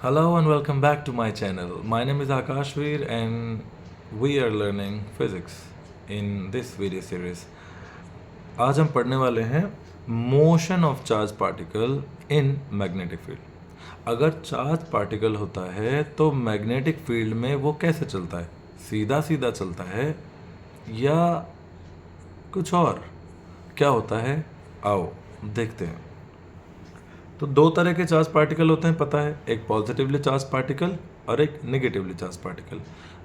Hello and welcome back to my channel. My name is Akashveer and we are learning physics in this video series. आज हम पढ़ने वाले हैं motion of charge particle in magnetic field. अगर charge particle होता है तो magnetic field में वो कैसे चलता है? सीधा सीधा चलता है या कुछ और? क्या होता है? आओ देखते हैं। तो दो तरह के चार्ज पार्टिकल होते हैं, पता है, एक पॉजिटिवली चार्ज पार्टिकल और एक नेगेटिवली चार्ज पार्टिकल।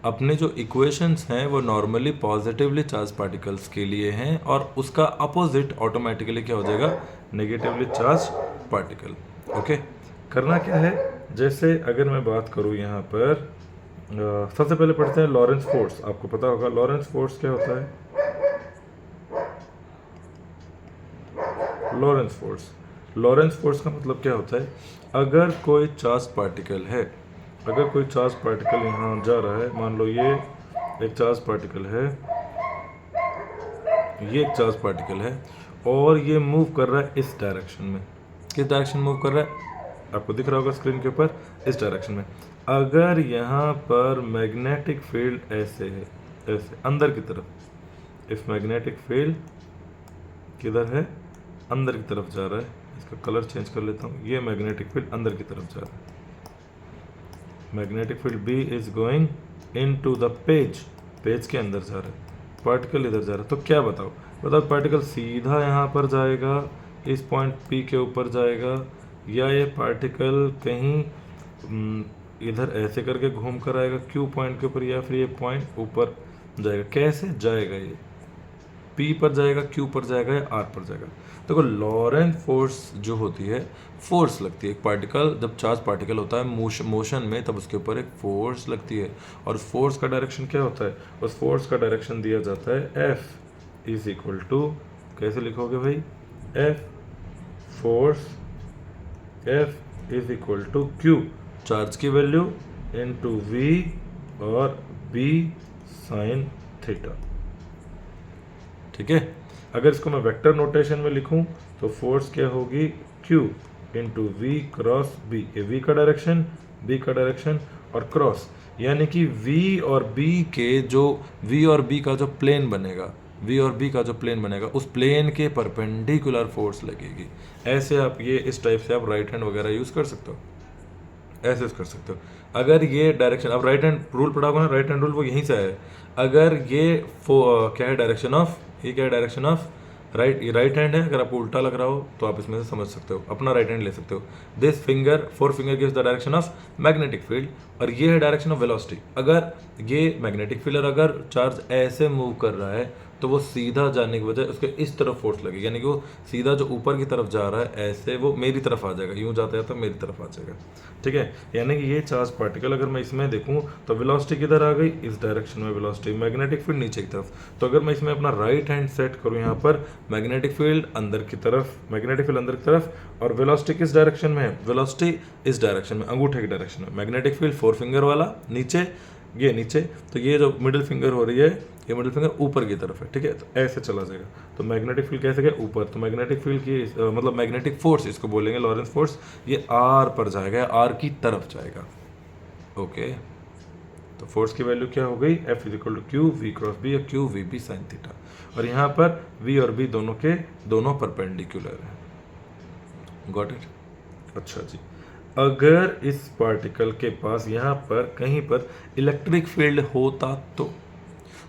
अपने जो इक्वेशंस हैं वो नॉर्मली पॉजिटिवली चार्ज पार्टिकल्स के लिए हैं और उसका अपोजिट ऑटोमेटिकली क्या हो जाएगा? Negatively charge particle. ओके, करना क्या है? जैसे अगर मैं बात करूँ यहाँ पर सबसे पहले पढ़ते हैं लॉरेंस फोर्स। आपको पता होगा लॉरेंस फोर्स क्या होता है? लॉरेंस फोर्स का मतलब क्या होता है? अगर कोई चार्ज पार्टिकल है, अगर कोई चार्ज पार्टिकल यहाँ जा रहा है, मान लो ये एक चार्ज पार्टिकल है, ये एक चार्ज पार्टिकल है और ये मूव कर रहा है इस डायरेक्शन में। किस डायरेक्शन मूव कर रहा है? आपको दिख रहा होगा स्क्रीन के ऊपर, इस डायरेक्शन में। अगर यहाँ पर मैग्नेटिक फील्ड ऐसे है, ऐसे अंदर की तरफ, इफ मैग्नेटिक फील्ड किधर है? अंदर की तरफ जा रहा है। इसका कलर चेंज कर लेता हूँ। ये मैग्नेटिक फील्ड अंदर की तरफ जा रहा है। Magnetic field B is going in to the page, page के अंदर जा रहा है, पार्टिकल इधर जा रहा है। तो क्या बताओ पार्टिकल सीधा यहाँ पर जाएगा, इस पॉइंट पी के ऊपर जाएगा, या ये पार्टिकल कहीं इधर ऐसे करके घूम कर आएगा क्यू पॉइंट के ऊपर, या फिर ये पॉइंट ऊपर जाएगा? कैसे जाएगा? ये पी पर जाएगा, क्यू पर जाएगा या आर पर जाएगा? देखो, लॉरेंट फोर्स जो होती है, फोर्स लगती है। एक पार्टिकल जब चार्ज पार्टिकल होता है मोशन में, तब उसके ऊपर एक फोर्स लगती है। और फोर्स का डायरेक्शन क्या होता है? उस फोर्स का डायरेक्शन दिया जाता है F इज इक्वल टू, कैसे लिखोगे भाई? F force, F is equal to Q charge की वैल्यू इनटू V और B साइन थीटा। ठीक है, अगर इसको मैं वेक्टर नोटेशन में लिखूं तो फोर्स क्या होगी? Q into V cross B. ये V का डायरेक्शन, B का डायरेक्शन और क्रॉस, यानी कि V और B के जो V और B का जो प्लेन बनेगा, V और B का जो प्लेन बनेगा, उस प्लेन के परपेंडिकुलर फोर्स लगेगी। ऐसे आप ये इस टाइप से आप राइट हैंड वगैरह यूज कर सकते हो, ऐसे यूज कर सकते हो। अगर ये डायरेक्शन, अब राइट हैंड रूल पढ़ा होगा ना, राइट हैंड रूल वो यहीं से आया है। अगर ये क्या है? डायरेक्शन ऑफ, ये क्या है? डायरेक्शन ऑफ राइट, ये राइट हैंड है। अगर आपको उल्टा लग रहा हो तो आप इसमें से समझ सकते हो, अपना राइट हैंड ले सकते हो। This finger, four finger gives the direction of magnetic field और ये है डायरेक्शन ऑफ वेलोसिटी। अगर ये मैग्नेटिक फील्ड, अगर चार्ज ऐसे मूव कर रहा है तो वो सीधा जाने की बजाय उसके इस तरफ फोर्स लगेगी, यानी कि वो सीधा जो ऊपर की तरफ जा रहा है ऐसे वो मेरी तरफ आ जाएगा, यूं जाता है तो मेरी तरफ आ जाएगा। ठीक है, यानी कि ये चार्ज पार्टिकल अगर मैं इसमें देखूं तो वेलोसिटी किधर आ गई? इस डायरेक्शन में वेलोसिटी, मैग्नेटिक फील्ड नीचे की तरफ। तो अगर मैं इसमें अपना राइट हैंड सेट करूं, यहाँ पर मैग्नेटिक फील्ड अंदर की तरफ, मैग्नेटिक फील्ड अंदर की तरफ, और वेलोसिटी किस डायरेक्शन में है? वेलोसिटी इस डायरेक्शन में, अंगूठे की डायरेक्शन में। मैग्नेटिक फील्ड फोर फिंगर वाला नीचे, ये नीचे, तो ये जो मिडिल फिंगर हो रही है, ये मिडिल फिंगर ऊपर की तरफ है। ठीक है, तो ऐसे चला जाएगा। तो मैग्नेटिक फील्ड कैसे गया? ऊपर। तो मैग्नेटिक फील्ड की मतलब मैग्नेटिक फोर्स इसको बोलेंगे लॉरेंस फोर्स, ये आर पर जाएगा, आर की तरफ जाएगा। ओके, तो फोर्स की वैल्यू क्या हो गई? F is equal to Q V cross B या Q V B sine theta. और यहाँ पर V और B दोनों के दोनों परपेंडिकुलर है। Got it? अच्छा जी, अगर इस पार्टिकल के पास यहाँ पर कहीं पर इलेक्ट्रिक फील्ड होता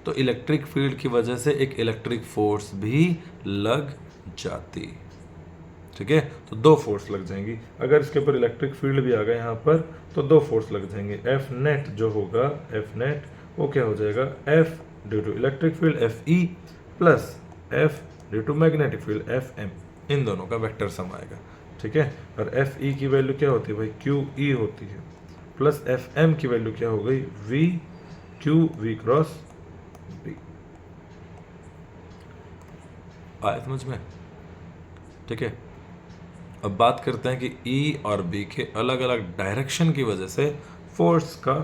तो इलेक्ट्रिक फील्ड की वजह से एक इलेक्ट्रिक फोर्स भी लग जाती। ठीक है, तो दो फोर्स लग जाएंगी। अगर इसके ऊपर इलेक्ट्रिक फील्ड भी आ गया यहाँ पर तो दो फोर्स लग जाएंगे। F नेट जो होगा, F नेट वो क्या हो जाएगा? F due to electric field Fe plus F due to magnetic field Fm, इन दोनों का वेक्टर सम आएगा। ठीक है, और Fe की वैल्यू क्या होती है भाई? QE होती है, प्लस Fm की वैल्यू क्या हो गई? V Q V cross B। आया समझ में? ठीक है, अब बात करते हैं कि E और B के अलग अलग डायरेक्शन की वजह से फोर्स का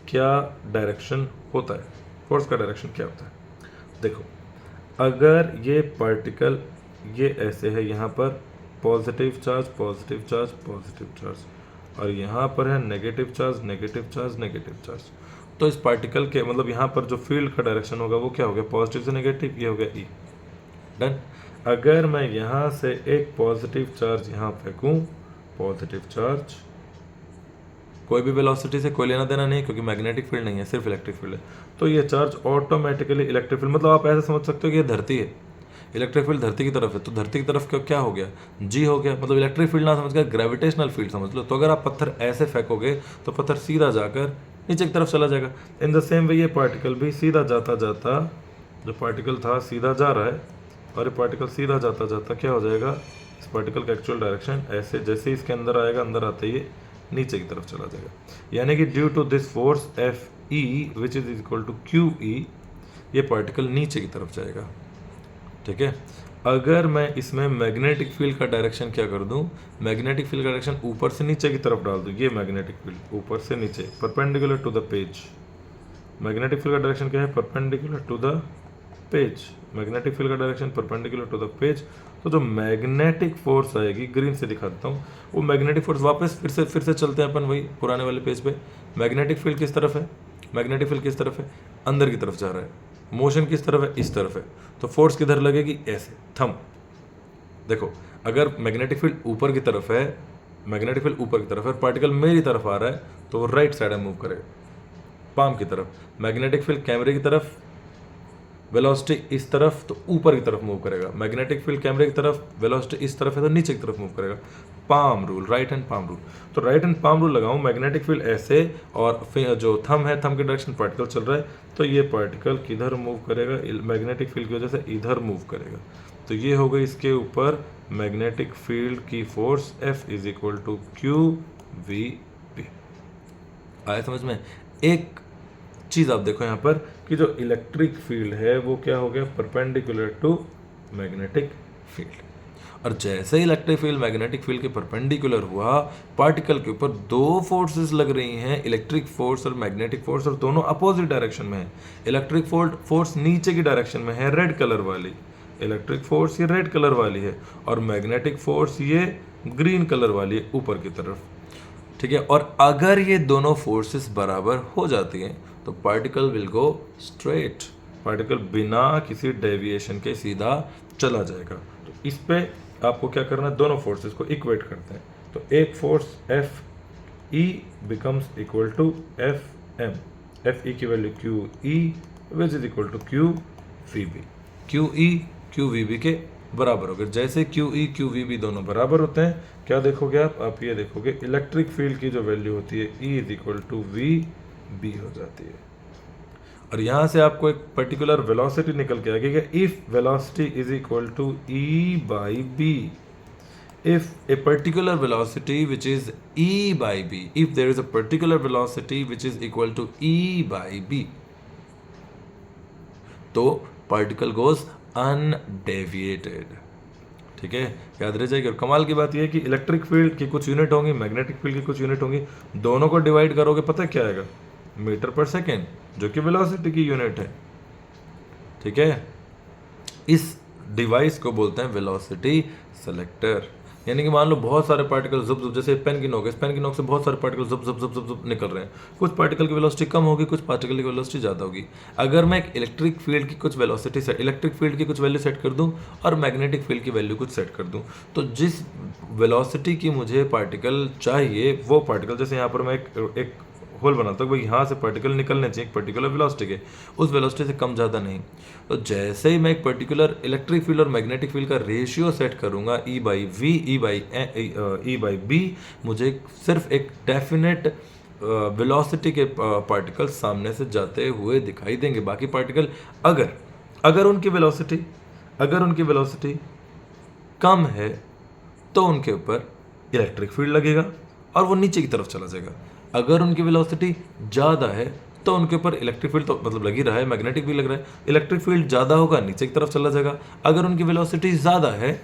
क्या डायरेक्शन होता है। फोर्स का डायरेक्शन क्या होता है? देखो, अगर ये पार्टिकल ये ऐसे है, यहाँ पर positive charge, positive charge, positive charge, और यहाँ पर है negative charge, negative charge, negative charge. तो इस पार्टिकल के मतलब यहाँ पर जो फील्ड का डायरेक्शन होगा वो क्या हो गया, पॉजिटिव से नेगेटिव, ये हो गया ई। डन। अगर मैं यहाँ से एक पॉजिटिव चार्ज यहाँ फेंकूं, पॉजिटिव चार्ज, कोई भी वेलोसिटी से कोई लेना देना नहीं क्योंकि मैग्नेटिक फील्ड नहीं है, सिर्फ इलेक्ट्रिक फील्ड है, तो ये चार्ज ऑटोमेटिकली इलेक्ट्रिक फील्ड, मतलब आप ऐसे समझ सकते हो कि ये धरती है, इलेक्ट्रिक फील्ड धरती की तरफ है, तो धरती की तरफ क्या हो गया, जी हो गया, मतलब इलेक्ट्रिक फील्ड ना समझ कर ग्रेविटेशनल फील्ड समझ लो। तो अगर आप पत्थर ऐसे फेंकोगे तो पत्थर सीधा जाकर नीचे की तरफ चला जाएगा। इन द सेम वे ये पार्टिकल भी सीधा जाता जाता, जो पार्टिकल था सीधा जा रहा है, और ये पार्टिकल सीधा जाता जाता क्या हो जाएगा, इस पार्टिकल का एक्चुअल डायरेक्शन ऐसे जैसे ही इसके अंदर आएगा, अंदर आते ही नीचे की तरफ चला जाएगा। यानी कि due to this force F E which is equal to Q E, ये पार्टिकल नीचे की तरफ जाएगा। ठीक है। अगर मैं इसमें मैग्नेटिक फील्ड का डायरेक्शन क्या कर दूं, मैग्नेटिक फील्ड का डायरेक्शन ऊपर से नीचे की तरफ डाल दूं, ये मैग्नेटिक फील्ड ऊपर से नीचे perpendicular to the page. Magnetic field का डायरेक्शन क्या है, perpendicular to the page, magnetic field का direction perpendicular to the page. तो जो मैग्नेटिक फोर्स आएगी, ग्रीन से दिखा देता हूँ, वो मैग्नेटिक फोर्स वापस फिर से चलते हैं अपन वही पुराने वाले पेज पे। मैग्नेटिक फील्ड किस तरफ है, मैग्नेटिक फील्ड किस तरफ है, अंदर की तरफ जा रहा है, मोशन किस तरफ है, इस तरफ है, तो फोर्स किधर लगेगी, ऐसे थंब। देखो अगर मैग्नेटिक फील्ड ऊपर की तरफ है, मैग्नेटिक फील्ड ऊपर की तरफ है, पार्टिकल मेरी तरफ आ रहा है तो वो राइट साइड में मूव करेगा, पाम की तरफ। मैग्नेटिक फील्ड कैमरे की तरफ, वेलोसिटी इस तरफ तो ऊपर की तरफ मूव करेगा। मैग्नेटिक फील्ड कैमरे की तरफ, वेलोसिटी इस तरफ है तो नीचे की तरफ मूव करेगा। Palm rule, right hand palm rule. तो राइट हैंड पाम रूल लगाऊं, मैग्नेटिक फील्ड ऐसे और फिर जो थंब है, थंब के डायरेक्शन पार्टिकल चल रहा है, तो ये पार्टिकल किधर मूव करेगा, मैग्नेटिक फील्ड की वजह से इधर मूव करेगा। तो ये हो गई इसके ऊपर मैग्नेटिक फील्ड की force F is equal to Q V P. आया समझ में। एक चीज आप देखो यहाँ पर कि जो इलेक्ट्रिक फील्ड है वो क्या हो गया, परपेंडिकुलर टू मैग्नेटिक फील्ड। और जैसे ही इलेक्ट्रिक फील्ड मैग्नेटिक फील्ड के परपेंडिकुलर हुआ, पार्टिकल के ऊपर दो फोर्सेस लग रही हैं, इलेक्ट्रिक फोर्स और मैग्नेटिक फोर्स, और दोनों अपोजिट डायरेक्शन में है। इलेक्ट्रिक फोर्स नीचे की डायरेक्शन में है, रेड कलर वाली, इलेक्ट्रिक फोर्स ये रेड कलर वाली है, और मैग्नेटिक फोर्स ये ग्रीन कलर वाली है ऊपर की तरफ। ठीक है। और अगर ये दोनों फोर्सेस बराबर हो जाती हैं तो particle will go straight, particle बिना किसी डेविएशन के सीधा चला जाएगा। तो इस पे आपको क्या करना है, दोनों फोर्सेस को इक्वेट करते हैं। तो एक force F E becomes equal to F M, F E की value Q E which is equal to Q V B, Q E Q V B के बराबर हो गए। जैसे Q E Q V B दोनों बराबर होते हैं, क्या देखोगे आप ये देखोगे इलेक्ट्रिक फील्ड की जो वैल्यू होती है E is equal to V B हो जाती है। और यहां से आपको एक पर्टिकुलर वेलोसिटी निकल के आएगी कि if velocity is equal to E by B, if a particular velocity which is e by b, if there is a particular velocity which is equal to e by b, तो particle goes undeviated। ठीक है, याद रह जाएगी। और कमाल की बात यह है कि इलेक्ट्रिक फील्ड की कुछ यूनिट होंगी, मैग्नेटिक फील्ड की कुछ यूनिट होंगी, दोनों को डिवाइड करोगे पता क्या आएगा, मीटर पर सेकेंड, जो कि वेलोसिटी की यूनिट है। ठीक है, इस डिवाइस को बोलते हैं वेलोसिटी सेलेक्टर। यानी कि मान लो बहुत सारे पार्टिकल जुब जुब, जैसे पेन की नोक है, पेन की नोक से बहुत सारे पार्टिकल जुब जुब जुब जुब जुब निकल रहे हैं। कुछ पार्टिकल की वेलोसिटी कम होगी, कुछ पार्टिकल की वेलोसिटी ज़्यादा होगी। अगर मैं एक इलेक्ट्रिक फील्ड की कुछ वेलोसिटी सेट, इलेक्ट्रिक फील्ड की कुछ वैल्यू सेट कर दूं और मैग्नेटिक फील्ड की वैल्यू कुछ सेट कर दूं, तो जिस वेलोसिटी की मुझे पार्टिकल चाहिए वो पार्टिकल, जैसे यहाँ पर मैं एक होल बनाता हूँ, भाई यहाँ से पार्टिकल निकलने चाहिए एक पर्टिकुलर वेलोसिटी के, उस वेलोसिटी से कम ज़्यादा नहीं। तो जैसे ही मैं एक पर्टिकुलर इलेक्ट्रिक फील्ड और मैग्नेटिक फील्ड का रेशियो सेट करूँगा E by V, E by B, मुझे सिर्फ एक डेफिनेट वेलोसिटी के पार्टिकल सामने से जाते हुए दिखाई देंगे। बाकी पार्टिकल अगर उनकी वेलोसिटी कम है तो उनके ऊपर इलेक्ट्रिक फील्ड लगेगा और वो नीचे की तरफ चला जाएगा। अगर उनकी वेलोसिटी ज़्यादा है तो उनके ऊपर इलेक्ट्रिक फील्ड तो मतलब लग ही रहा है, मैग्नेटिक भी लग रहा है, इलेक्ट्रिक फील्ड ज़्यादा होगा, नीचे की तरफ चला जाएगा। अगर उनकी वेलोसिटी ज़्यादा है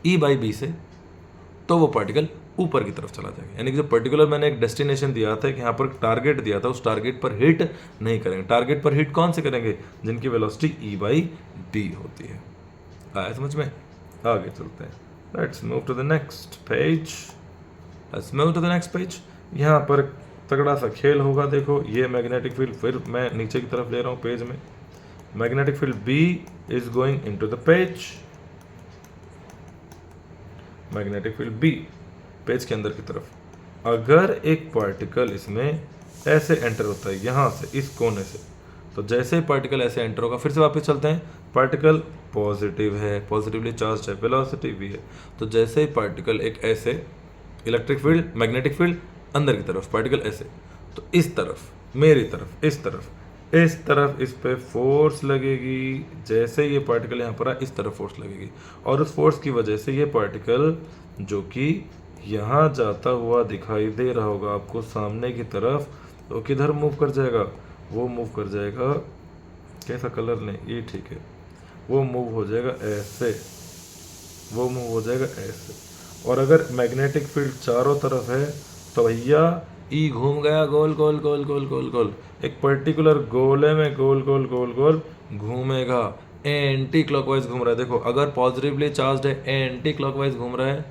ई बाई बी से, तो वो पार्टिकल ऊपर की तरफ चला जाएगा। यानी कि जो पर्टिकुलर मैंने एक डेस्टिनेशन दिया था कि यहाँ पर टारगेट दिया था, उस टारगेट पर हिट नहीं करेंगे। टारगेट पर हिट कौन से करेंगे, जिनकी वेलोसिटी ई बाई बी होती है। आया समझ में? आगे चलते हैं, let's move to the next page. Let's move to the next page. यहाँ पर तगड़ा सा खेल होगा। देखो ये मैग्नेटिक फील्ड, फिर मैं नीचे की तरफ ले रहा हूँ पेज में। Magnetic field B is going into the page. Magnetic field B page के अंदर की तरफ। अगर एक पार्टिकल इसमें ऐसे एंटर होता है यहाँ से, इस कोने से, तो जैसे ही पार्टिकल ऐसे एंटर होगा, फिर से वापस चलते हैं, पार्टिकल पॉजिटिव है, पॉजिटिवली चार्ज है, वेलोसिटी भी है, तो जैसे ही पार्टिकल एक ऐसे, इलेक्ट्रिक फील्ड, मैग्नेटिक फील्ड अंदर की तरफ, पार्टिकल ऐसे, तो इस तरफ, मेरी तरफ, इस तरफ इस पे फोर्स लगेगी। जैसे ये पार्टिकल यहाँ पर आए, इस तरफ फोर्स लगेगी, और उस फोर्स की वजह से ये पार्टिकल जो कि यहाँ जाता हुआ दिखाई दे रहा होगा आपको सामने की तरफ, तो किधर मूव कर जाएगा? वो मूव कर जाएगा, कैसा कलर ने, ये ठीक है, वो मूव हो जाएगा ऐसे, वो मूव हो जाएगा ऐसे। और अगर मैग्नेटिक फील्ड चारों तरफ है तो भैया ई घूम गया गोल गोल गोल गोल गोल गोल, एक पर्टिकुलर गोले में गोल गोल गोल गोल घूमेगा, एंटी क्लॉकवाइज घूम रहा है। देखो अगर पॉजिटिवली चार्ज है एंटी क्लॉकवाइज घूम रहा है,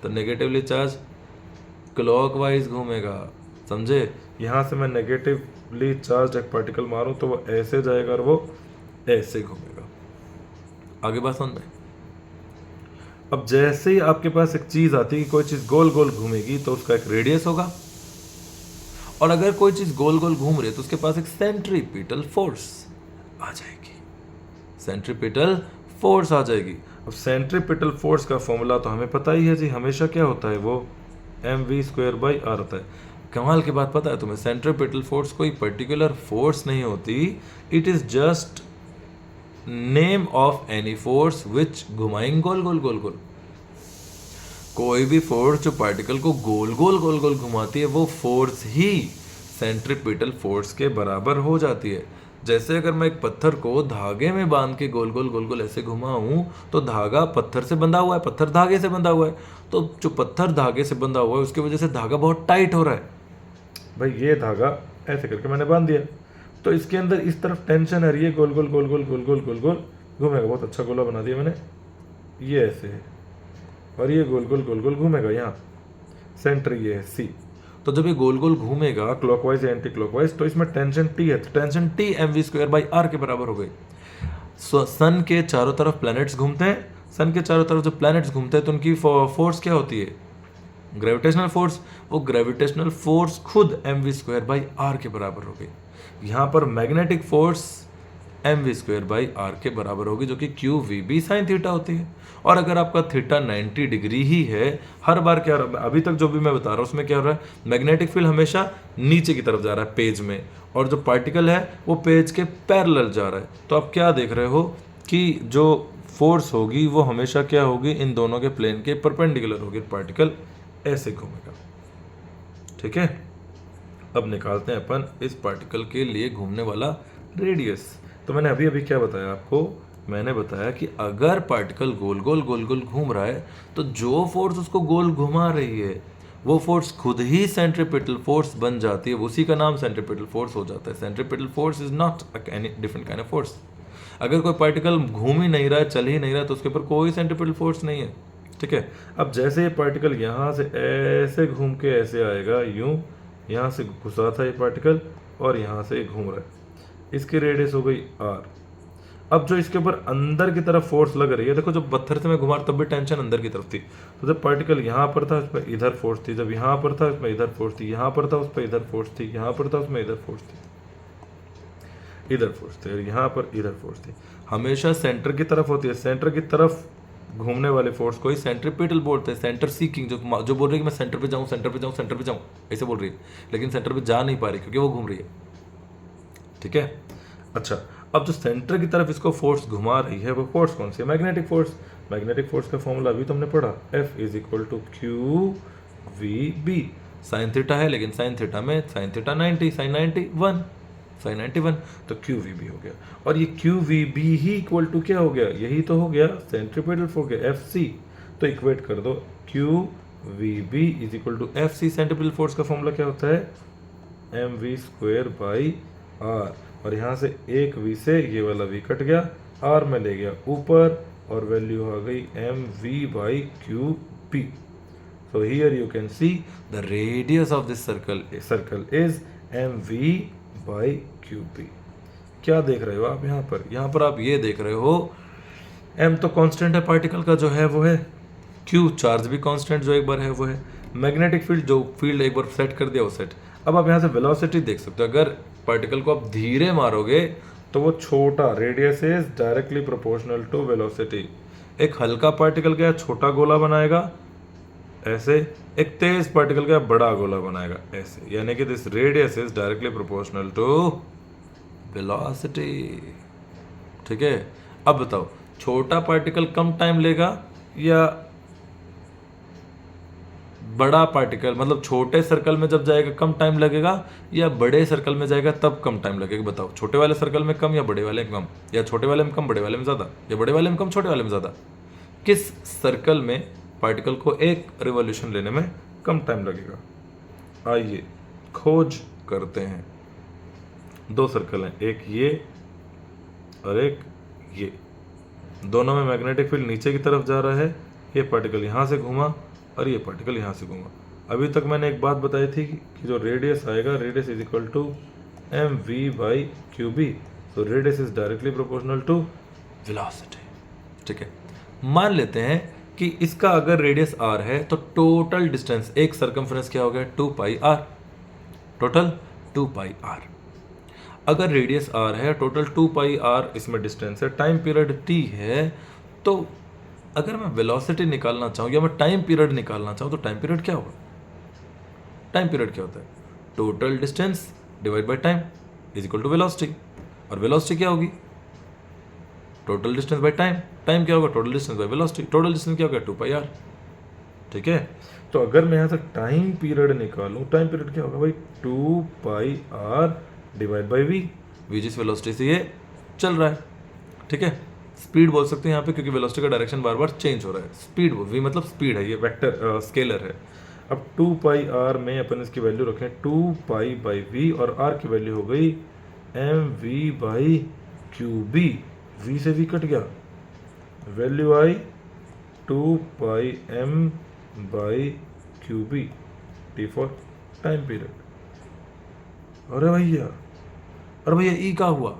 तो नेगेटिवली चार्ज क्लॉकवाइज घूमेगा, समझे? यहाँ से मैं नेगेटिवली चार्ज एक पार्टिकल मारूं तो वो ऐसे जाएगा और वो ऐसे घूमेगा। आगे बात समझ में? अब जैसे ही आपके पास एक चीज आती है कि कोई चीज गोल गोल घूमेगी तो उसका एक रेडियस होगा, और अगर कोई चीज गोल गोल घूम रही है तो उसके पास एक सेंट्रीपिटल फोर्स आ जाएगी, सेंट्रीपिटल फोर्स आ जाएगी। अब सेंट्रीपिटल फोर्स का फॉर्मूला तो हमें पता ही है जी, हमेशा क्या होता है, वो mv²/r होता है। कमाल की बात पता है तुम्हें, सेंट्रीपिटल फोर्स कोई पर्टिकुलर फोर्स नहीं होती, it is just name of any force which घुमाएंगे गोल गोल गोल गोल। कोई भी फोर्स जो पार्टिकल को गोल गोल गोल गोल घुमाती है, वो फोर्स ही सेंट्रीपिटल फोर्स के बराबर हो जाती है। जैसे अगर मैं एक पत्थर को धागे में बांध के गोल गोल गोल गोल ऐसे घुमाऊं, तो धागा पत्थर से बंधा हुआ है, पत्थर धागे से बंधा हुआ है, तो जो पत्थर धागे से बंधा हुआ है उसकी वजह से धागा बहुत टाइट हो रहा है। भाई ये धागा ऐसे करके मैंने बांध दिया, तो इसके अंदर इस तरफ टेंशन है, ये गोल गोल गोल गोल गोल गोल गोल गोल घूमेगा। बहुत अच्छा गोला बना दिया मैंने, ये ऐसे है, और ये गोल गोल गोल गोल घूमेगा। यहाँ सेंटर ये है C, तो जब ये गोल गोल घूमेगा क्लॉकवाइज या एंटी क्लॉकवाइज, तो इसमें टेंशन T है, तो टेंशन T mv²/r के बराबर हो गई। सन के चारों तरफ प्लैनेट्स घूमते हैं, सन के चारों तरफ जब प्लैनेट्स घूमते हैं तो उनकी फोर्स क्या होती है? Gravitational force. वो ग्रेविटेशनल फोर्स खुद mv²/r के बराबर हो गई। यहाँ पर मैग्नेटिक फोर्स mv²/r के बराबर होगी, जो कि QVB sin थीटा होती है। और अगर आपका थीटा 90 डिग्री ही है, हर बार क्या हो रहा है, अभी तक जो भी मैं बता रहा हूँ उसमें क्या हो रहा है, मैग्नेटिक फील्ड हमेशा नीचे की तरफ जा रहा है पेज में, और जो पार्टिकल है वो पेज के पैरेलल जा रहा है। तो आप क्या देख रहे हो कि जो फोर्स होगी वो हमेशा क्या होगी, इन दोनों के प्लेन के परपेंडिकुलर होगी, पार्टिकल ऐसे घूमेगा। ठीक है, अब निकालते हैं अपन इस पार्टिकल के लिए घूमने वाला रेडियस। तो मैंने अभी अभी क्या बताया आपको, मैंने बताया कि अगर पार्टिकल गोल गोल गोल गोल घूम रहा है, तो जो फोर्स उसको गोल घुमा रही है वो फोर्स खुद ही सेंट्रीपिटल फोर्स बन जाती है, उसी का नाम सेंट्रीपिटल फोर्स हो जाता है। Centripetal force is not any different kind of force. अगर कोई पार्टिकल घूम ही नहीं रहा है, चल ही नहीं रहा है, तो उसके ऊपर कोई सेंट्रीपिटल फोर्स नहीं है। ठीक है, अब जैसे ये पार्टिकल यहाँ से ऐसे घूम के ऐसे आएगा, यूं यहाँ से घुसा था ये पार्टिकल और यहाँ से घूम रहा है, इसकी रेडियस हो गई r। अब जो इसके ऊपर अंदर की तरफ फोर्स लग रही है, देखो जब पत्थर से मैं घुमा तब भी टेंशन अंदर की तरफ थी, तो जब पार्टिकल यहाँ पर था उस पर इधर फोर्स थी, जब यहाँ पर था उसमें इधर फोर्स थी, यहाँ पर था उस पर इधर फोर्स थी, यहाँ पर था उसमें इधर फोर्स थी, इधर फोर्स थी, और यहाँ पर इधर फोर्स थी। हमेशा सेंटर की तरफ होती है, सेंटर की तरफ घूमने वाले फोर्स को ही सेंट्रीपिटल बोलते हैं। सेंटर सीकिंग, जो बोल रही है कि मैं सेंटर पे जाऊँ, सेंटर पे जाऊँ, सेंटर पे जाऊँ, ऐसे बोल रही है, लेकिन सेंटर पे जा नहीं पा रही क्योंकि वो घूम रही है। ठीक है, अच्छा, अब जो सेंटर की तरफ इसको फोर्स घुमा रही है वो फोर्स कौन सी है? Magnetic force. मैग्नेटिक फोर्स का फॉर्मूला अभी तुमने पढ़ा, F is equal to QVB। Sine theta है, लेकिन साइन थीटा में साइन थीटा 90, साइन 91, साइन 91, तो QVB हो गया। और ये QVB ही इक्वल टू क्या हो गया? यही तो हो गया सेंट्रीपिटल फोर्स हो गया FC। तो इक्वेट कर दो, QVB is equal to FC। Centripetal force का फॉर्मूला क्या होता है? mv²/r। और यहाँ से एक v से ये वाला v कट गया, r में ले गया ऊपर, और वैल्यू आ गई mv/qb। So here you can see the radius of this circle is mv by qb. क्या देख रहे हो आप यहाँ पर आप ये देख रहे हो m तो कांस्टेंट है पार्टिकल का जो है वो है, q चार्ज भी कांस्टेंट जो एक बार है वो है, मैग्नेटिक फील्ड जो फील्ड एक बार सेट कर दिया वो सेट। अब आप यहाँ से वेलोसिटी देख सकते हो, अगर पार्टिकल को आप धीरे मारोगे तो वो छोटा, radius is directly proportional to velocity. एक हल्का पार्टिकल क्या छोटा गोला बनाएगा ऐसे, एक तेज पार्टिकल क्या बड़ा गोला बनाएगा ऐसे, यानी कि this radius is directly proportional to velocity. ठीक है, अब बताओ छोटा पार्टिकल कम टाइम लेगा या बड़ा पार्टिकल, मतलब छोटे सर्कल में जब जाएगा कम टाइम लगेगा या बड़े सर्कल में जाएगा तब कम टाइम लगेगा? बताओ, छोटे वाले सर्कल में कम या बड़े वाले में कम, या छोटे वाले में कम बड़े वाले में ज़्यादा, या बड़े वाले में कम छोटे वाले में ज़्यादा? किस सर्कल में पार्टिकल को एक रिवॉल्यूशन लेने में कम टाइम लगेगा? आइए खोज करते हैं। दो सर्कल हैं, एक ये और एक ये, दोनों में मैग्नेटिक फील्ड नीचे की तरफ जा रहा है। ये पार्टिकल यहाँ से घूमा और ये पार्टिकल यहाँ से घूमा। अभी तक मैंने एक बात बताई थी कि जो रेडियस आएगा, radius is equal to M V by Q B. तो radius is directly proportional to velocity. ठीक है, मान लेते हैं कि इसका अगर रेडियस r है तो टोटल डिस्टेंस, एक सर्कमफ्रेंस क्या हो गया 2 पाई r, टोटल 2 पाई r। अगर रेडियस r है, टोटल 2 पाई r इसमें डिस्टेंस है, टाइम पीरियड t है, तो अगर मैं वेलोसिटी निकालना चाहूँ या मैं टाइम पीरियड निकालना चाहूँ तो टाइम पीरियड क्या होगा? टाइम पीरियड क्या होता है? Total distance divide by time is equal to velocity. और वेलोसिटी क्या होगी? Total distance by time. Time क्या होगा? Total distance by velocity. Total distance क्या होगा? 2 पाई r। ठीक है, तो अगर मैं यहाँ से टाइम पीरियड निकालूँ, टाइम पीरियड क्या होगा भाई? 2 पाई r divide by v, v जिस वेलोसिटी से ये चल रहा है। ठीक है, स्पीड बोल सकते हैं यहाँ पे क्योंकि वेलोसिटी का डायरेक्शन बार बार चेंज हो रहा है। स्पीड, v मतलब स्पीड है, ये वेक्टर स्केलर है। अब 2 पाई r में अपन इसकी वैल्यू रखें 2 पाई बाई v और r की वैल्यू हो गई M V by Q B. v से v कट गया, वैल्यू आई 2 pi m by Q B, T for time period. अरे भैया ई का हुआ?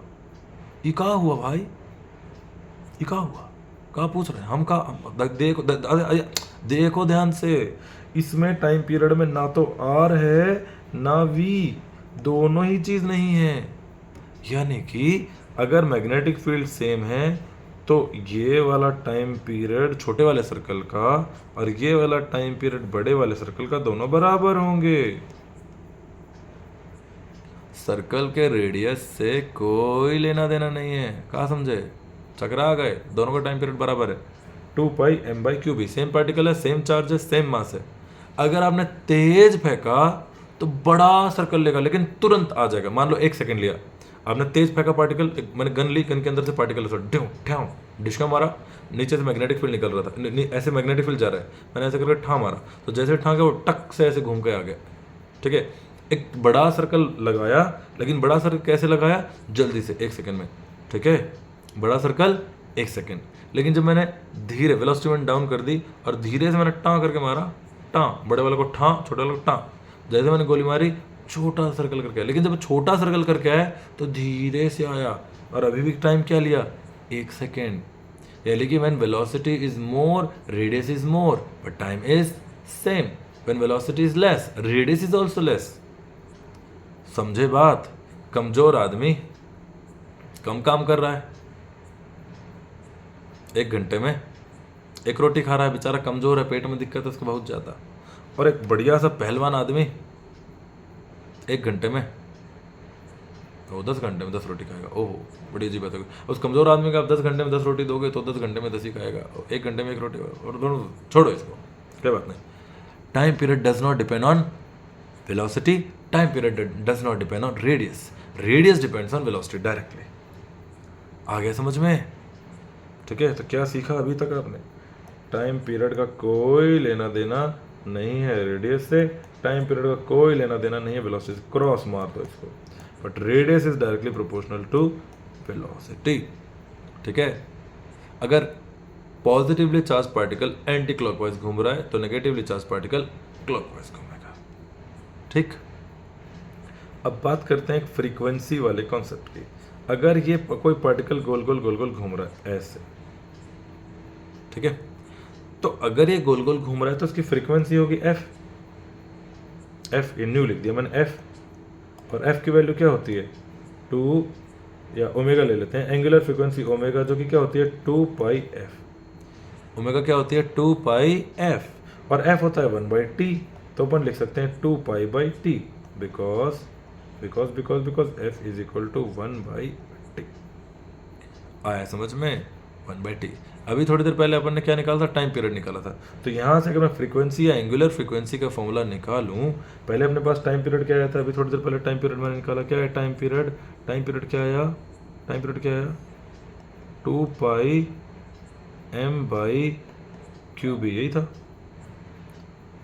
ई का हुआ भाई? ई का हुआ? कहाँ पूछ रहे हैं हम? का देखो ध्यान से, इसमें टाइम पीरियड में ना तो r है ना v, दोनों ही चीज नहीं है। यानी कि अगर मैग्नेटिक फील्ड सेम है तो ये वाला टाइम पीरियड छोटे वाले सर्कल का और ये वाला टाइम पीरियड बड़े वाले सर्कल का दोनों बराबर होंगे। सर्कल के रेडियस से कोई लेना देना नहीं है। कहाँ समझे? चकरा गए? दोनों का टाइम पीरियड बराबर है। 2 pi m by Q B, same particle है, सेम चार्ज है, सेम मास है। अगर आपने तेज फेंका तो बड़ा सर्कल लेगा लेकिन तुरंत आ जाएगा। मान लो 1 सेकंड लिया आपने, तेज फेंका पार्टिकल, मैंने गन ली, गन के अंदर से पार्टिकल डिस्का मारा, नीचे से मैग्नेटिक फील्ड निकल रहा था, ऐसे मैग्नेटिक फील्ड जा रहा है, मैंने ऐसे करके ठा मारा, तो जैसे ठा गया वो टक से ऐसे घूम के आ गया। ठीक है, एक बड़ा सर्कल लगाया, लेकिन बड़ा सर्कल कैसे लगाया? जल्दी से 1 सेकंड में। ठीक है, बड़ा सर्कल 1 सेकंड, लेकिन जब मैंने धीरे वेलोसिटी मैंने डाउन कर दी और धीरे से मैंने टाँ करके मारा, टाँ, बड़े वाले को ठा, छोटे वाले को टाँ, जैसे मैंने गोली मारी छोटा सर्कल करके आया, लेकिन जब छोटा सर्कल करके आया तो धीरे से आया और अभी भी टाइम क्या लिया? 1 सेकेंड। यानी कि when velocity is more, radius is more, but time is same. When velocity is less, radius is also less. समझे बात? कमजोर आदमी कम काम कर रहा है, 1 घंटे में 1 रोटी खा रहा है, बेचारा कमजोर है, पेट में दिक्कत है उसको बहुत ज्यादा। और एक बढ़िया सा पहलवान आदमी 1 घंटे में, वो 10 घंटे में 10 रोटी खाएगा। ओहो, बड़ी अजीब बात है। उस कमजोर आदमी का आप 10 घंटे में 10 रोटी दोगे तो 10 घंटे में 10 ही खाएगा, 1 घंटे में 1 रोटी। और दोनों छोड़ो इसको, क्या बात नहीं। Time period does not depend on velocity, time period does not depend on radius, radius depends on velocity directly. आ गया समझ में? ठीक है, तो क्या सीखा अभी तक आपने? टाइम पीरियड का कोई लेना देना नहीं है रेडियस से, टाइम पीरियड का कोई लेना देना नहीं है वेलोसिटी से। क्रॉस मार दो इसको, but radius is directly proportional to velocity. ठीक है, अगर positively charge particle anti clockwise घूम रहा है तो नेगेटिवली चार्ज पार्टिकल क्लॉकवाइज घूमेगा। ठीक, अब बात करते हैं एक फ्रीक्वेंसी वाले कॉन्सेप्ट की। अगर ये कोई पार्टिकल गोल गोल गोल गोल घूम रहा है ऐसे, ठीक है, तो अगर ये गोल गोल घूम रहा है तो उसकी फ्रीक्वेंसी होगी एफ। एफ ये न्यू लिख दिया मैंने एफ, और एफ की वैल्यू क्या होती है 2, या ओमेगा ले लेते हैं, एंगुलर फ्रीक्वेंसी ओमेगा, जो कि क्या होती है 2 पाई एफ। ओमेगा क्या होती है 2 पाई एफ, और एफ होता है 1/t, तो अपन लिख सकते हैं 2 pi by T, because because because because F is equal to 1/t। आया समझ में, 1/t। अभी थोड़ी देर पहले अपन ने क्या निकाला था, टाइम पीरियड निकाला था। तो यहाँ से अगर मैं फ्रीक्वेंसी या एंगुलर फ्रीक्वेंसी का फॉर्मूला निकालूं, पहले अपने पास टाइम पीरियड क्या आया था, अभी थोड़ी देर पहले टाइम पीरियड मैंने निकाला, क्या है टाइम पीरियड, टाइम पीरियड क्या आया, टाइम पीरियड क्या आया 2 pi m by Q B, यही था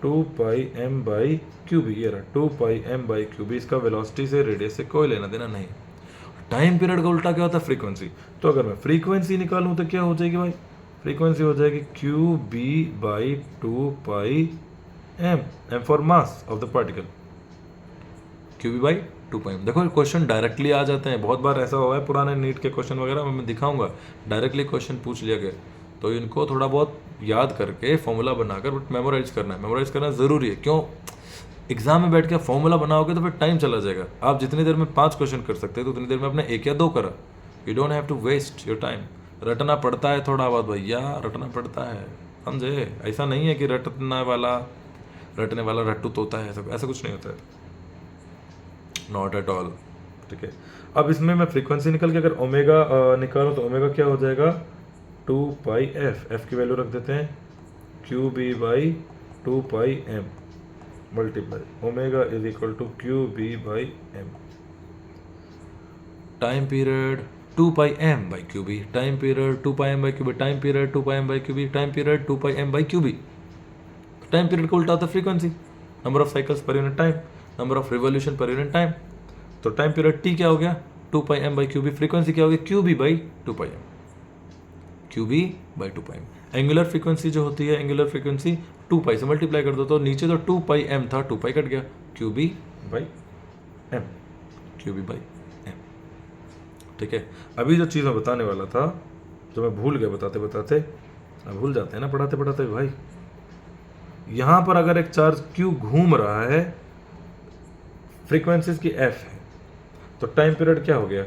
2 pi m by Q B, ये रहा 2 pi m by Q B. इसका वेलोसिटी से रेडियस से कोई लेना देना नहीं। टाइम पीरियड का उल्टा क्या होता है फ्रीक्वेंसी। तो अगर मैं फ्रीक्वेंसी निकालूं तो क्या हो जाएगी भाई, फ्रीक्वेंसी हो जाएगी Q B by 2 pi M for mass of the particle, Q B by 2 pi M. देखो क्वेश्चन डायरेक्टली आ जाते हैं, बहुत बार ऐसा हुआ है पुराने नीट के क्वेश्चन वगैरह में, मैं दिखाऊंगा डायरेक्टली क्वेश्चन पूछ लिया गया। तो इनको थोड़ा बहुत याद करके फॉर्मूला बनाकर बट मेमोराइज करना है, मेमोराइज करना ज़रूरी है। क्यों, एग्जाम में बैठ के फॉर्मूला बनाओगे तो फिर टाइम चला जाएगा। आप जितनी देर में 5 क्वेश्चन कर सकते हैं तो उतनी देर में अपने 1 या 2 करा। You don't have to waste your time. रटना पड़ता है थोड़ा बहुत भैया, रटना पड़ता है, समझे। ऐसा नहीं है कि रटने वाला रट्टू तोता है, ऐसा कुछ नहीं होता है, नॉट एट ऑल। ठीक है, अब इसमें मैं फ्रीक्वेंसी निकल के अगर ओमेगा निकालूँ तो ओमेगा क्या हो जाएगा 2 पाई एफ, एफ की वैल्यू रख देते हैं Q B by 2 pi M multiply omega is equal to Q B by M. Time period 2 pi M by Q B, time period 2 pi M by Q B, time period 2 pi M by Q B, time period 2 pi M by Q B. Time period को उल्टा होता है frequency, number of cycles पर unit time, number of revolution पर unit time. तो time period T क्या हो गया 2 pi M by Q B, frequency क्या हो गया Q B by 2 pi M, Q B by 2 pi M. Angular frequency जो होती है, एंगुलर फ्रीक्वेंसी 2 पाई से मल्टीप्लाई कर दो तो नीचे तो 2 पाई एम था, 2 पाई कट गया, Q B by M, Q B by M. ठीक है, अभी जो चीज़ मैं बताने वाला था जो मैं भूल गया बताते बताते, भूल जाते हैं ना पढ़ाते पढ़ाते भाई। यहाँ पर अगर एक चार्ज क्यू घूम रहा है, फ्रीक्वेंसीज की एफ है, तो टाइम पीरियड क्या हो गया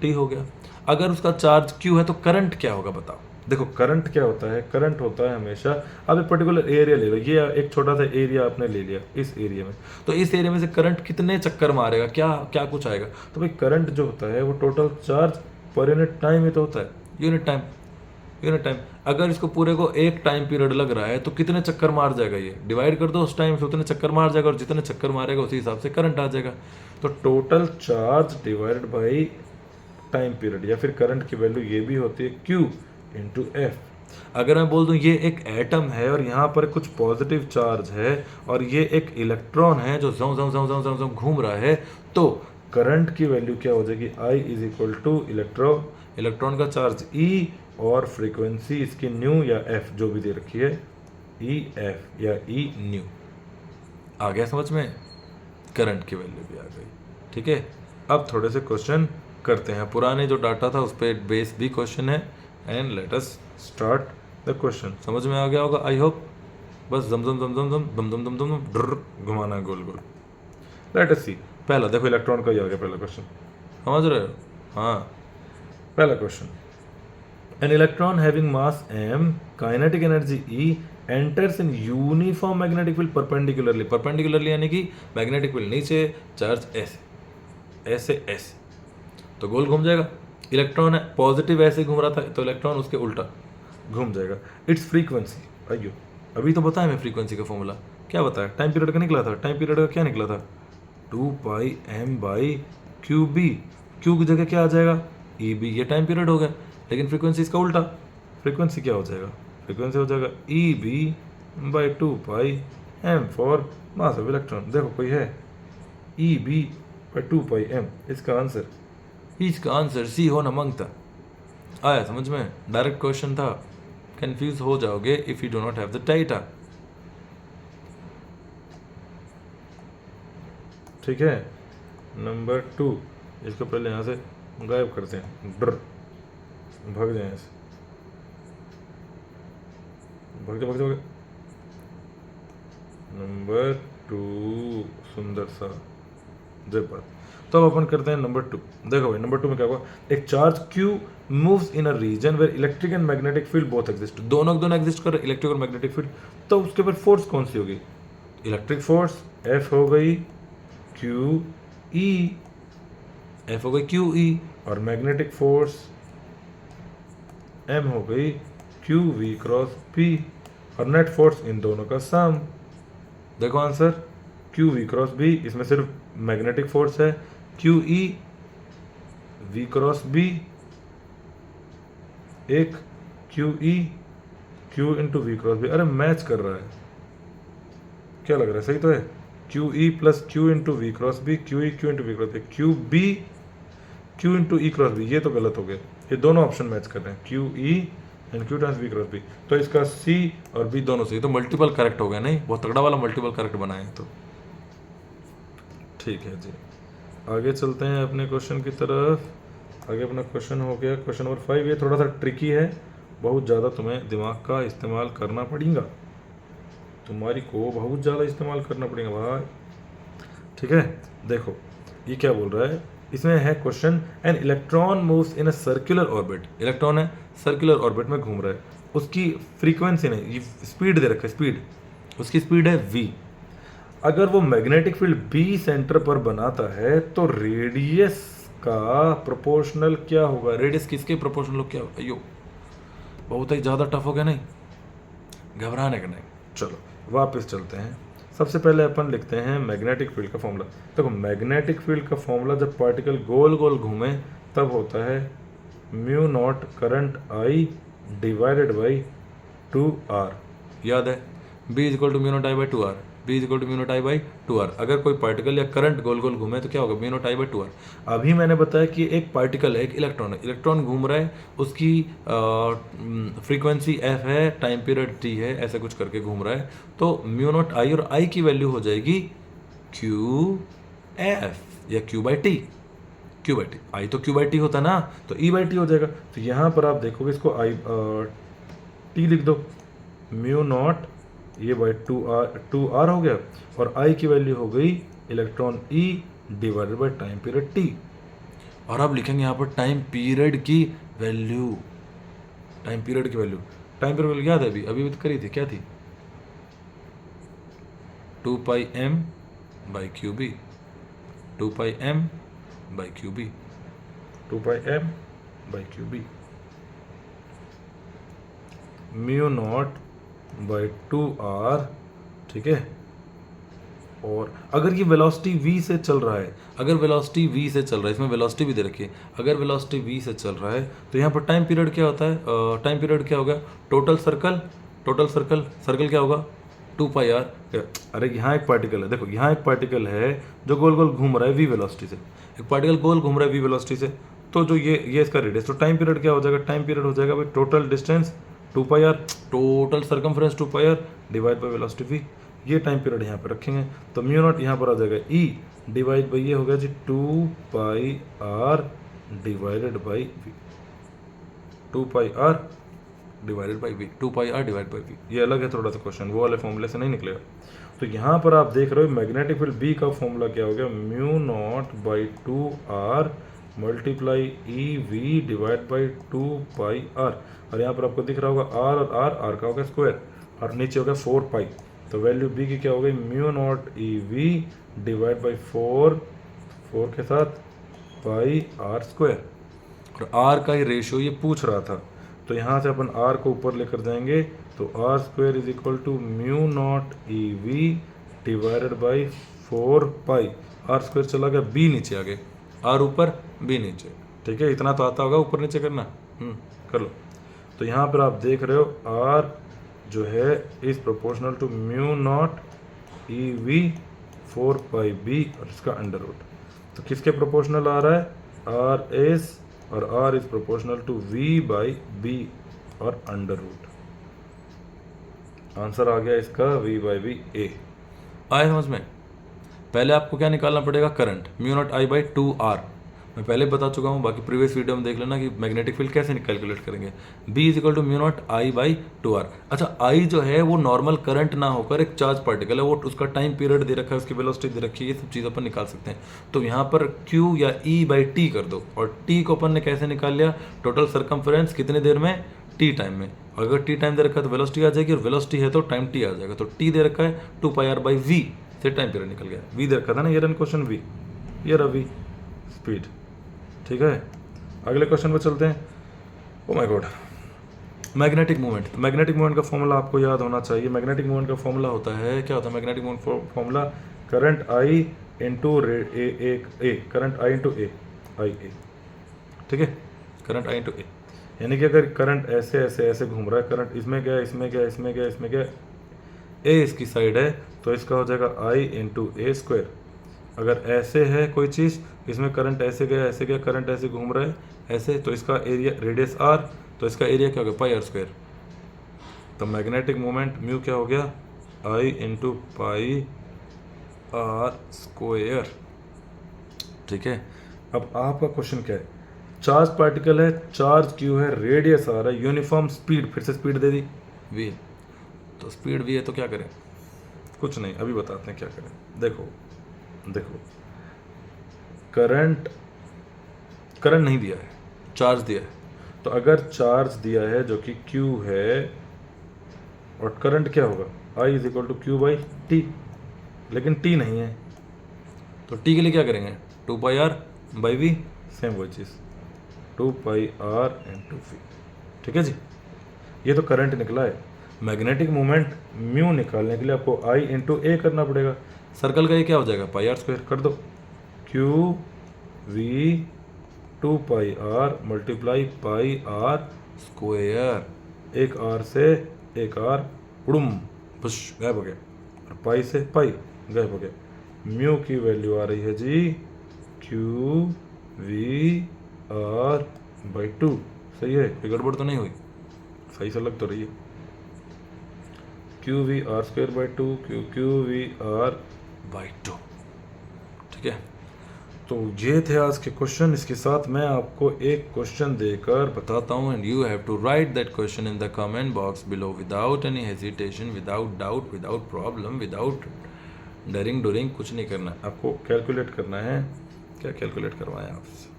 टी हो गया। अगर उसका चार्ज क्यू है तो करंट क्या होगा बताओ। देखो करंट क्या होता है, करंट होता है हमेशा, अब एक पर्टिकुलर एरिया ले लो, ये एक छोटा सा एरिया आपने ले लिया, इस एरिया में, तो इस एरिया में से करंट कितने चक्कर मारेगा, क्या क्या कुछ आएगा। तो भाई करंट जो होता है वो टोटल चार्ज पर यूनिट टाइम ही तो होता है, यूनिट टाइम, यूनिट टाइम। अगर इसको पूरे को एक टाइम पीरियड लग रहा है तो कितने चक्कर मार जाएगा, ये डिवाइड कर दो उस टाइम से, उतने चक्कर मार जाएगा, और जितने चक्कर मारेगा उसी हिसाब से करंट आ जाएगा। तो total charge divided by time period, या फिर करंट की वैल्यू ये भी होती है Q इंटू एफ। अगर मैं बोल दूं ये एक एटम है और यहाँ पर कुछ पॉजिटिव चार्ज है और ये एक इलेक्ट्रॉन है जो जों जों जों जों जों जों घूम रहा है, तो करंट की वैल्यू क्या हो जाएगी I is equal two electron का चार्ज E और फ्रीक्वेंसी इसकी न्यू या F जो भी दे रखी है E F या E न्यू। आ गया समझ में, करंट की वैल्यू भी आ गई। ठीक है, अब थोड़े से क्वेश्चन करते हैं, पुराने जो डाटा था उस पर बेस भी क्वेश्चन है, and let us start the question. समझ में आ गया होगा आई होप। बस दम दम दम दम दम दम दम दम दम ड्र घुमाना है गोल गोल। लेट अस सी, पहला देखो इलेक्ट्रॉन का ही आ गया पहला क्वेश्चन, समझ रहे हो। हाँ, पहला question, an electron having mass m, kinetic energy E, enters in uniform magnetic field perpendicularly, perpendicularly यानी कि मैग्नेटिक फील्ड नीचे, चार्ज ऐसे ऐसे, तो गोल घूम जाएगा। इलेक्ट्रॉन है पॉजिटिव ऐसे घूम रहा था तो इलेक्ट्रॉन उसके उल्टा घूम जाएगा। इट्स फ्रीक्वेंसी, अयो अभी तो बताया मैं फ्रीक्वेंसी का फॉर्मूला, क्या बताया, टाइम पीरियड का निकला था, टाइम पीरियड का क्या निकला था 2 pi m by Q B, Q की जगह क्या आ जाएगा ई बी, ये टाइम पीरियड हो गया। लेकिन फ्रीक्वेंसी इसका उल्टा, फ्रीक्वेंसी क्या हो जाएगा, फ्रीक्वेंसी हो जाएगा E B by 2 pi m for mass of electron. देखो कोई है E B by 2 pi m, इसका आंसर सी होना मांगता। आया समझ में, डायरेक्ट क्वेश्चन था, कंफ्यूज हो जाओगे if you do not have the data. ठीक है, नंबर 2, इसको पहले यहाँ से गायब करते हैं, डर भाग जाए ऐसे, भाग जा भाग जा। नंबर 2 सुंदर सा जयपाल। तो अब अपन करते हैं नंबर 2। देखो भाई नंबर 2 में क्या होगा, एक charge Q moves in a region where electric and magnetic field both exist, दोनों एग्जिस्ट कर रहे, इलेक्ट्रिक और मैग्नेटिक फील्ड। तो उसके ऊपर फोर्स कौन सी होगी, इलेक्ट्रिक फोर्स F हो गई QE, F हो गई QE, और मैग्नेटिक फोर्स M हो गई QV क्रॉस P, और नेट फोर्स इन दोनों का सम। देखो आंसर QV क्रॉस B, इसमें सिर्फ मैग्नेटिक फोर्स है, QE V क्रॉस B, एक QE Q into V cross B। अरे मैच कर रहा है, क्या लग रहा है, सही तो है, QE plus Q into V cross B, QE Q into V cross B, QB Q into E cross B, ये तो गलत हो गया, ये दोनों ऑप्शन मैच कर रहे हैं, QE and Q times V cross B। तो इसका C और B दोनों सही, तो मल्टीपल करेक्ट हो गया, नहीं बहुत तगड़ा वाला मल्टीपल करेक्ट बनाए तो। ठीक है जी, आगे चलते हैं अपने क्वेश्चन की तरफ। आगे अपना क्वेश्चन हो गया क्वेश्चन नंबर 5। ये थोड़ा सा ट्रिकी है, बहुत ज़्यादा तुम्हें दिमाग का इस्तेमाल करना पड़ेगा, तुम्हारी को बहुत ज़्यादा इस्तेमाल करना पड़ेगा भाई। ठीक है, देखो ये क्या बोल रहा है, इसमें है question, an electron moves in a circular orbit, electron है सर्कुलर ऑर्बिट में घूम रहा है, उसकी फ्रीक्वेंसी नहीं, स्पीड दे रखा है, स्पीड, उसकी स्पीड है v। अगर वो मैग्नेटिक फील्ड B सेंटर पर बनाता है तो रेडियस का प्रोपोर्शनल क्या होगा, रेडियस किसके प्रोपोर्शनल हो, क्या होगा, यो बहुत ही ज़्यादा टफ हो गया, नहीं घबराने का नहीं। चलो वापस चलते हैं, सबसे पहले अपन लिखते हैं मैग्नेटिक फील्ड का फॉर्मूला। देखो मैग्नेटिक फील्ड का फॉर्मूला जब पार्टिकल गोल गोल घूमे तब होता है mu naught current I divided by 2R, याद है, B is equal to mu naught I by 2R, B is equal to mu naught I by 2R। अगर कोई पार्टिकल या करंट गोल गोल घूमे तो क्या होगा, mu naught I by 2R। अभी मैंने बताया कि एक पार्टिकल है, एक इलेक्ट्रॉन है, इलेक्ट्रॉन घूम रहा है, उसकी फ्रीक्वेंसी f है, टाइम पीरियड t है, ऐसे कुछ करके घूम रहा है, तो म्यू नॉट I और I की वैल्यू हो जाएगी QF या Q by T, Q by T, I तो Q बाई टी होता ना, तो E बाई टी हो जाएगा। तो यहाँ पर आप देखोगे इसको T लिख दो, म्यू नॉट ये बाई 2R हो गया, और I की वैल्यू हो गई electron E divided by time period T। और आप लिखेंगे यहाँ पर टाइम पीरियड की वैल्यू, टाइम पीरियड की वैल्यू, टाइम पीरियड वैल्यू याद है, अभी तो करी थी, क्या थी, 2 pi m by Q B, 2 pi m by Q B, 2 pi m by Q B, mu naught by 2R। ठीक है, और अगर ये वेलोसिटी v से चल रहा है, अगर वेलोसिटी v से चल रहा है, इसमें वेलोसिटी भी दे रखी है, अगर वेलोसिटी v से चल रहा है तो यहाँ पर टाइम पीरियड क्या होता है, टाइम पीरियड क्या होगा, टोटल सर्कल क्या होगा 2 पाई r। अरे यहाँ एक पार्टिकल है, देखो यहाँ एक पार्टिकल है जो गोल गोल घूम रहा है v वेलोसिटी से, एक पार्टिकल गोल घूम रहा है v वेलोसिटी से, तो जो ये इसका रेडियस, तो टाइम पीरियड क्या हो जाएगा, टाइम पीरियड हो जाएगा भाई total distance 2 pi r, total circumference 2 pi r divide by velocity v। ये टाइम पीरियड यहाँ पे रखेंगे, तो म्यू नॉट यहाँ पर आ जाएगा E डिवाइड बाई ये हो गया जी 2 पाई r divided by v, 2 pi r divided by v, 2 pi r divide by v। ये अलग है थोड़ा सा क्वेश्चन, वो वाले फॉर्मूले से नहीं निकलेगा। तो यहाँ पर आप देख रहे हो मैग्नेटिक फील्ड B का फॉर्मूला क्या हो गया, mu naught by 2R multiply EV divide by 2 pi R, और यहाँ पर आपको दिख रहा होगा R और R का होगा स्क्वायर, और नीचे होगा 4 पाई, तो वैल्यू B की क्या हो गई, mu naught EV divide by 4 के साथ पाई R स्क्वायर, और R का ही रेशियो ये पूछ रहा था, तो यहाँ से अपन R को ऊपर लेकर जाएंगे, तो R square is equal to mu naught EV divided by 4 pi, R square चला गया, B नीचे आ गए, R ऊपर B नीचे। ठीक है, इतना तो आता होगा ऊपर नीचे करना, कर लो। तो यहाँ पर आप देख रहे हो R जो है is proportional to mu naught EV 4 pi B और इसका अंडर रूट, तो किसके प्रोपोर्शनल आ रहा है, R इज, और R is proportional to V by B और अंडर रूट। आंसर आ गया इसका v बाई वी ए। आए समझ में? पहले आपको क्या निकालना पड़ेगा, current, mu naught I by 2r। मैं पहले बता चुका हूँ, बाकी प्रीवियस वीडियो में देख लेना कि मैग्नेटिक फील्ड कैसे कैलकुलेट करेंगे। b is equal to mu naught I by 2r। अच्छा, I जो है वो नॉर्मल करंट ना होकर एक चार्ज पार्टिकल है, वो उसका टाइम पीरियड दे रखा है, उसकी वेलोसिटी दे रखी है, ये सब चीज़ अपन निकाल सकते हैं। तो यहाँ पर q या e बाई टी कर दो, और t को अपन ने कैसे निकाल लिया, टोटल सर्कमफ्रेंस कितने देर में, t टाइम में। अगर t टाइम दे रखा है तो वेलोसिटी आ जाएगी, और वेलोसिटी है तो टाइम t आ जाएगा। तो t दे रखा है 2πr बाई v से टाइम पीरियड निकल गया। v दे रखा था ना, ये रन क्वेश्चन v, ये रहा v स्पीड। ठीक है, अगले क्वेश्चन पर चलते हैं। Oh my God, magnetic movement. Magnetic movement का फॉर्मूला आपको याद होना चाहिए। मैग्नेटिक मूवमेंट का फॉर्मूला होता है, क्या होता है magnetic movement formula, current I into A, current I into A, I A. ठीक है, करंट आई इंटू ए, यानी कि अगर करंट ऐसे ऐसे ऐसे घूम रहा है, करंट इसमें गया, इसमें गया, इसमें गया, इसमें गया, ए इसकी साइड है, तो इसका हो जाएगा आई इंटू ए स्क्वायर। अगर ऐसे है कोई चीज़, इसमें करंट ऐसे गया, ऐसे गया, करंट ऐसे घूम रहा है ऐसे, तो इसका एरिया रेडियस आर, तो इसका एरिया क्या हो गया, पाई आर स्क्वायर। तो मैग्नेटिक मोमेंट म्यू क्या हो गया, आई इंटू पाई आर स्क्वायर। ठीक है, अब आपका क्वेश्चन क्या है, चार्ज पार्टिकल है, चार्ज क्यू है, रेडियस आर है, यूनिफॉर्म स्पीड, फिर से स्पीड दे दी वी, तो स्पीड वी है, तो क्या करें, कुछ नहीं, अभी बताते हैं क्या करें। देखो देखो, करंट नहीं दिया है, चार्ज दिया है। तो अगर चार्ज दिया है जो कि Q है, और करंट क्या होगा, I is equal to Q by T, लेकिन T नहीं है, तो T के लिए क्या करेंगे, 2πr बाई वी, सेम वही चीज़, 2πr इंटू वी। ठीक है जी, ये तो करंट निकला है। मैग्नेटिक मोमेंट म्यू निकालने के लिए आपको I इंटू ए करना पड़ेगा। सर्कल का ये क्या हो जाएगा, पाई आर स्क्वायर कर दो, Q V 2πr multiply pi R square, एक आर से एक आर उड़ुम बुश गायब हो गया, और पाई से पाई गायब हो गया। म्यू की वैल्यू आ रही है जी क्यू वी आर बाई 2। सही है, कोई गड़बड़ तो नहीं हुई, सही से लग तो रही है, Q V R square by 2, Q V R by 2। ठीक है, तो ये थे आज के क्वेश्चन। इसके साथ मैं आपको एक क्वेश्चन देकर बताता हूँ, and you have to write that question in the comment box below without any hesitation, without doubt, without problem, without डरिंग डोरिंग, कुछ नहीं करना, आपको कैलकुलेट करना है। क्या कैलकुलेट करवाएं आपसे,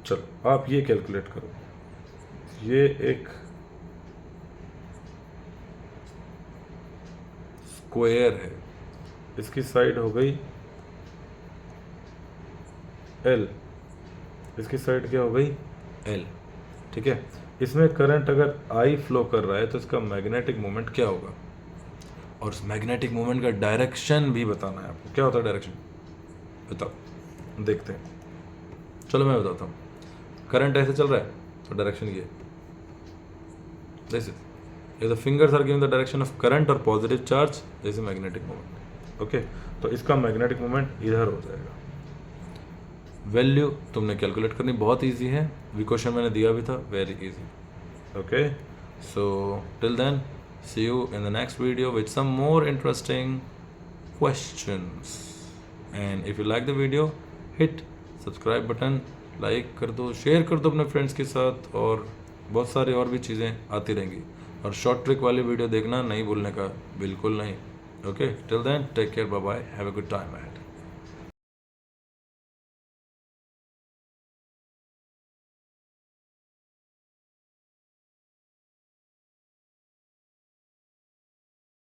चलो आप ये कैलकुलेट करो, ये एक स्क्वायर है, इसकी साइड हो गई L, इसकी साइड क्या हो गई L। ठीक है, इसमें करंट अगर I फ्लो कर रहा है तो इसका मैग्नेटिक मोमेंट क्या होगा, और उस मैग्नेटिक मोमेंट का डायरेक्शन भी बताना है आपको। क्या होता है डायरेक्शन, बताओ, देखते हैं। चलो मैं बताता हूँ, करंट ऐसे चल रहा है तो डायरेक्शन ये, this is the fingers are giving the direction of current और positive charge, this is magnetic moment. Okay, तो इसका मैग्नेटिक मोमेंट इधर हो जाएगा। वैल्यू तुमने कैलकुलेट करनी बहुत इजी है, वी क्वेश्चन मैंने दिया भी था, very easy. Okay, so till then see you in the next video with some more interesting questions, and if you like the video hit subscribe button, like कर दो, share कर दो अपने फ्रेंड्स के साथ, और बहुत सारी और भी चीज़ें आती रहेंगी। और शॉर्ट ट्रिक वाली वीडियो देखना नहीं भूलने का, बिल्कुल नहीं। Okay, till then take care, bye bye, have a good time ahead.